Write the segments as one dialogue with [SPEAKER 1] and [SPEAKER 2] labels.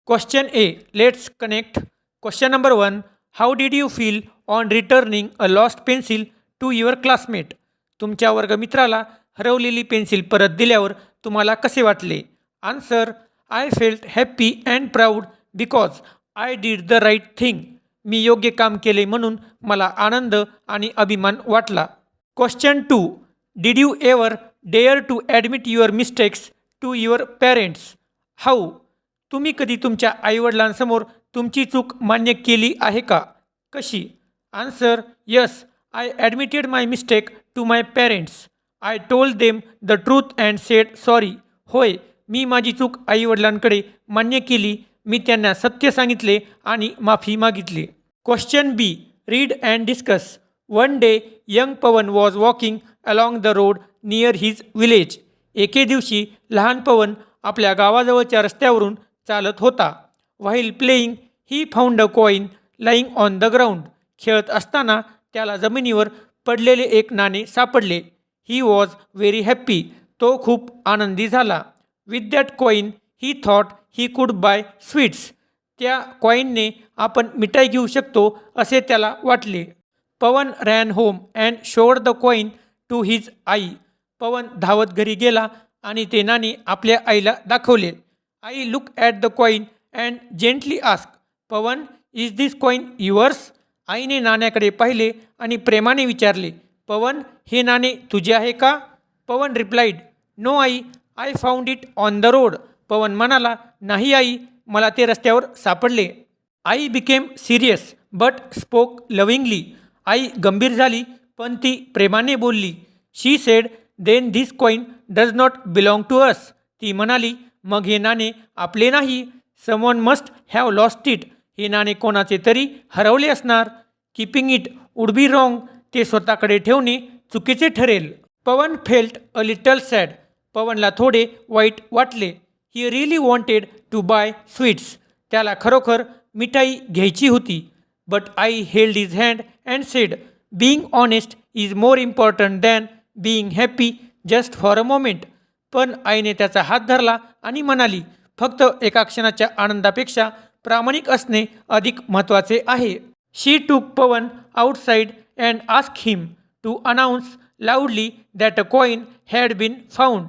[SPEAKER 1] Question A. Let's connect. Question number 1. How did you feel on returning a lost pencil to your classmate? तुमच्या वर्गमित्राला हरवलेली pencil परत दिल्यावर तुम्हाला कसे वाटले? Answer. I felt happy and proud because I did the right thing. मी योग्य काम केले म्हणून मला आनंद आणि अभिमान वाटला. Question 2. Did you ever dare to admit your mistakes to your parents? How? तुम्ही कधी तुमच्या आईवडिलांसमोर तुमची चूक मान्य केली आहे का? कशी? Answer. Yes, I admitted my mistake to my parents. I told them the truth and said sorry. होय, मी माझी चूक आईवडिलांकडे मान्य केली. मी त्यांना सत्य सांगितले आणि माफी मागितली. Question B. Read and discuss. One day young Pavan was walking along the road near his village. एके दिवशी लहान पवन आपल्या गावाजवळच्या रस्त्यावरून चालत होता. While playing he found a coin lying on the ground. खेळत असताना त्याला जमिनीवर पडलेले एक नाणे सापडले. He was very happy. तो खूप आनंदी झाला. With that coin he thought he could buy sweets. त्या कॉईनने आपण मिठाई घेऊ शकतो असे त्याला वाटले. Pavan ran home and showed the coin to his aai. Pavan धावत घरी गेला आणि ते नाणे आपल्या आईला दाखवले. Aai look at the coin and gently ask, Pavan is this coin yours? आईने नाण्याकडे पाहिले आणि प्रेमाने विचारले, पवन, हे नाणे तुझे आहे का? Pavan replied, no aai, I found it on the road. Pavan म्हणाला, नाही आई, मला ते रस्त्यावर सापडले. Aai became serious but spoke lovingly. आई गंभीर झाली पण ती प्रेमाने बोलली. She said, then this coin does not belong to us. ती म्हणाली, मग हे नाणे आपले नाही. Someone must have lost it. हे नाणे कोणाचे तरी हरवले असणार. Keeping it would be wrong. ते स्वतःकडे ठेवणे चुकीचे ठरेल. Pavan felt a little sad. पवनला थोडे वाईट वाटले. He really wanted to buy sweets. त्याला खरोखर मिठाई घ्यायची होती. But aai held his hand and said, being honest is more important than being happy just for a moment. पण आईने त्याचा हात धरला आणि म्हणाली, फक्त एका क्षणाच्या आनंदापेक्षा प्रामाणिक असणे अधिक महत्त्वाचे आहे. She took Pavan outside and ask him to announce loudly that a coin had been found.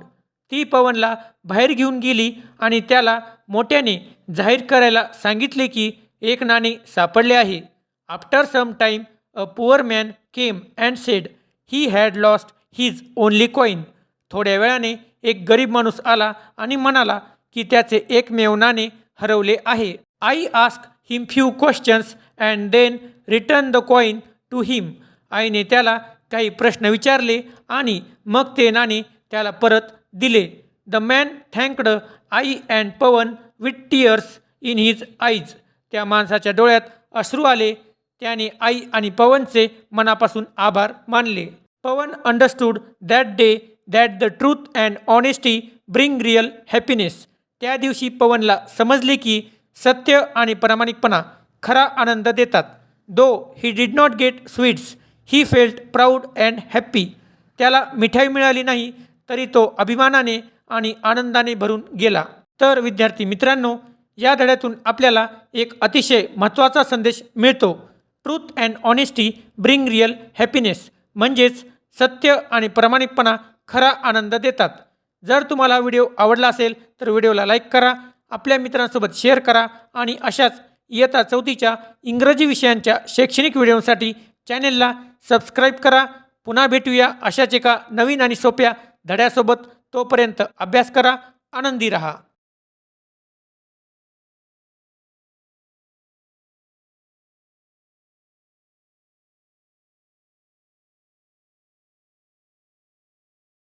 [SPEAKER 1] ती पवनला बाहेर घेऊन गेली आणि त्याला मोठ्याने जाहीर करायला सांगितले की एक नाणे सापडले आहे. After some time a poor man came and said he had lost his only coin. थोड्या वेळाने एक गरीब माणूस आला आणि म्हणाला की त्याचे एकमेव नाणे हरवले आहे. Aai ask him few questions and then return the coin to him. आईने त्याला काही प्रश्न विचारले आणि मग ते नाणे त्याला परत दिले. The man thanked aai and Pavan with tears in his eyes. त्या माणसाच्या डोळ्यात अश्रू आले. त्याने आई आणि पवनचे मनापासून आभार मानले. Pavan understood that day that the truth and honesty bring real happiness. त्या दिवशी पवनला समजले की सत्य आणि प्रामाणिकपणा खरा आनंद देतात. Though he did not get sweets, he felt proud and happy. त्याला मिठाई मिळाली नाही तरी तो अभिमानाने आणि आनंदाने भरून गेला. तर विद्यार्थी मित्रांनो, या धड्यातून आपल्याला एक अतिशय महत्त्वाचा संदेश मिळतो. Truth and honesty bring real happiness. म्हणजेच सत्य आणि प्रामाणिकपणा खरा आनंद देतात. जर तुम्हाला व्हिडिओ आवडला असेल तर व्हिडिओला लाईक करा, आपल्या मित्रांसोबत शेअर करा आणि अशाच इयत्ता 4थीच्या इंग्रजी विषयांच्या शैक्षणिक व्हिडिओसाठी चॅनेलला सबस्क्राईब करा. पुन्हा भेटूया अशाच एका नवीन आणि सोप्या धड्यासोबत. तोपर्यंत अभ्यास करा, आनंदी रहा.